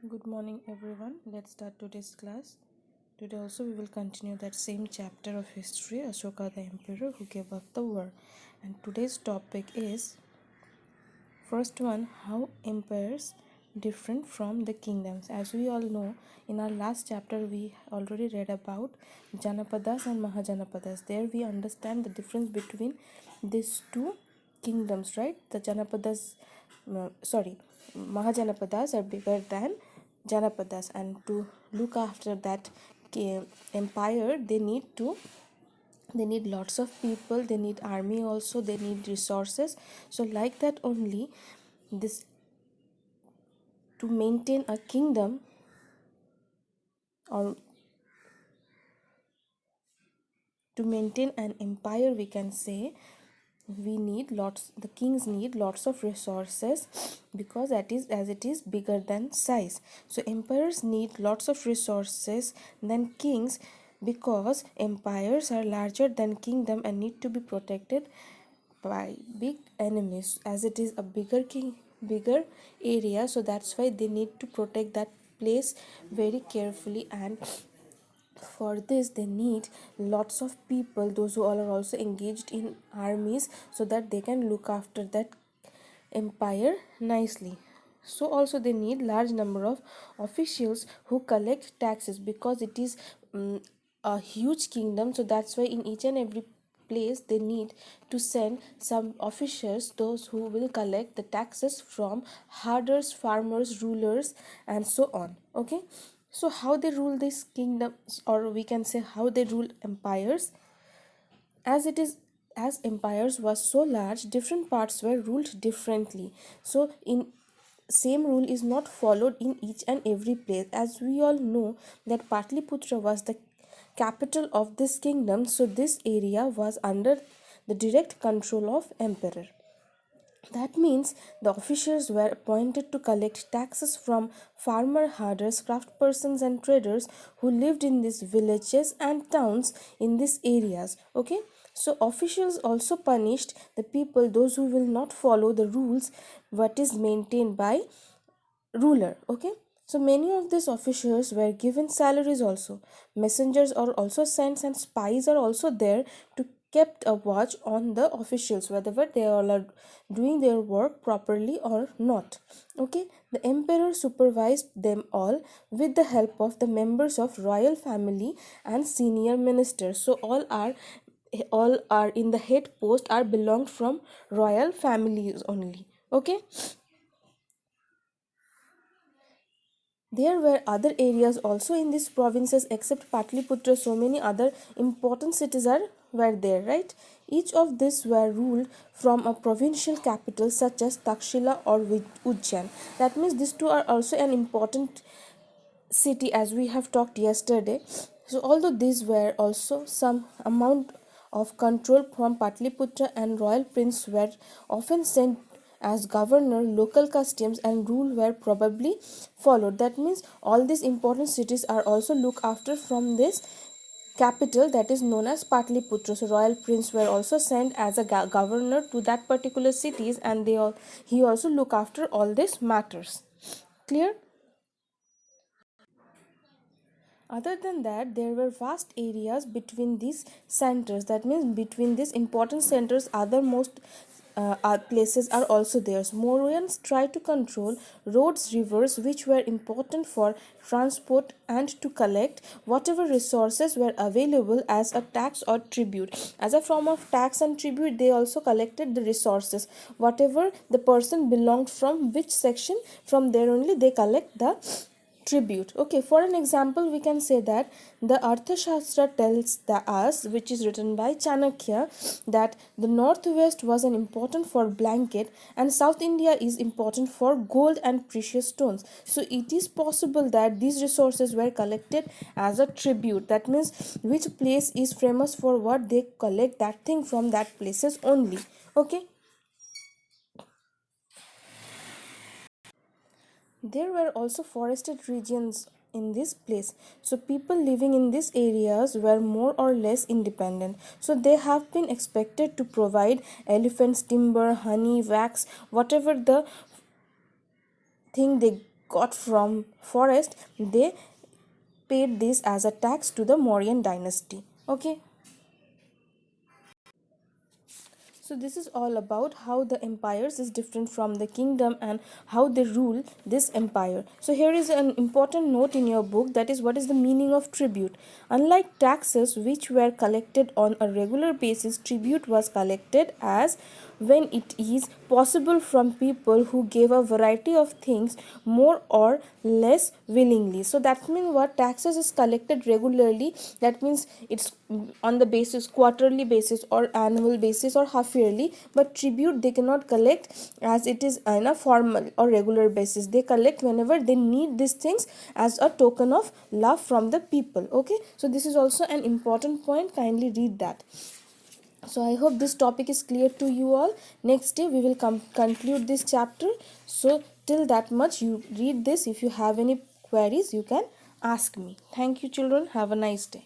Good morning, everyone. Let's start today's class. Today, also, we will continue that same chapter of history, Ashoka the Emperor who gave up the world. And today's topic is first one, how empires different from the kingdoms. As we all know, in our last chapter, we already read about Janapadas and Mahajanapadas. There, we understand the difference between these two kingdoms, right? The Mahajanapadas are bigger than Janapadas, and to look after that empire, they need lots of people, they need army also, they need resources. So like that only, this to maintain a kingdom, or to maintain an empire, we can say, the kings need lots of resources, because that is as it is bigger than size. So emperors need lots of resources than kings, because empires are larger than kingdom and need to be protected by big enemies, as it is a bigger area. So that's why they need to protect that place very carefully, and for this they need lots of people, those who all are also engaged in armies, so that they can look after that empire nicely. So also they need large number of officials who collect taxes, because it is a huge kingdom. So that's why in each and every place they need to send some officials, those who will collect the taxes from herders, farmers, rulers, and so on. Okay, so how they rule these kingdoms, or we can say how they rule empires, as it is as empires was so large, different parts were ruled differently. So in same rule is not followed in each and every place. As we all know that Patliputra was the capital of this kingdom, so this area was under the direct control of emperor. That means the officials were appointed to collect taxes from farmer herders, craftspersons, and traders who lived in these villages and towns in these areas. Okay, so officials also punished the people, those who will not follow the rules what is maintained by ruler. Okay, so many of these officials were given salaries also. Messengers are also sent, and spies are also there to kept a watch on the officials, whether they all are doing their work properly or not. Okay, the emperor supervised them all with the help of the members of royal family and senior ministers. So all are in the head post are belonged from royal families only. Okay, there were other areas also in these provinces except Patliputra. So many other important cities were there, right? Each of these were ruled from a provincial capital such as Takshila or Ujjain. That means these two are also an important city, as we have talked yesterday. So although these were also some amount of control from Patliputra, and royal prince were often sent as governor, local customs and rule were probably followed. That means all these important cities are also looked after from this capital, that is known as Patliputra. So royal prince were also sent as a governor to that particular cities, and he also look after all these matters. Clear? Other than that, there were vast areas between these centers. That means between these important centers, other most places are also there. Mauryaans tried to control roads, rivers, which were important for transport, and to collect whatever resources were available as a tax or tribute. As a form of tax and tribute, they also collected the resources. Whatever the person belonged from which section, from there only they collect the tribute. Okay, for an example, we can say that the Arthashastra tells us, which is written by Chanakya, that the northwest was an important for blanket, and South India is important for gold and precious stones. So it is possible that these resources were collected as a tribute. That means which place is famous for what, they collect that thing from that places only. Okay, there were also forested regions in this place. So people living in these areas were more or less independent. So they have been expected to provide elephants, timber, honey, wax, whatever the thing they got from forest, they paid this as a tax to the Mauryan dynasty. Okay. So this is all about how the empires is different from the kingdom and how they rule this empire. So here is an important note in your book, that is what is the meaning of tribute. Unlike taxes which were collected on a regular basis, tribute was collected as when it is possible from people who gave a variety of things more or less willingly. So that means what, taxes is collected regularly, that means it's on the basis quarterly basis or annual basis or half yearly, but tribute they cannot collect as it is on a formal or regular basis. They collect whenever they need these things as a token of love from the people. Okay, so this is also an important point, kindly read that. So I hope this topic is clear to you all. Next day we will conclude this chapter. So till that much you read this. If you have any queries, you can ask me. Thank you children, have a nice day.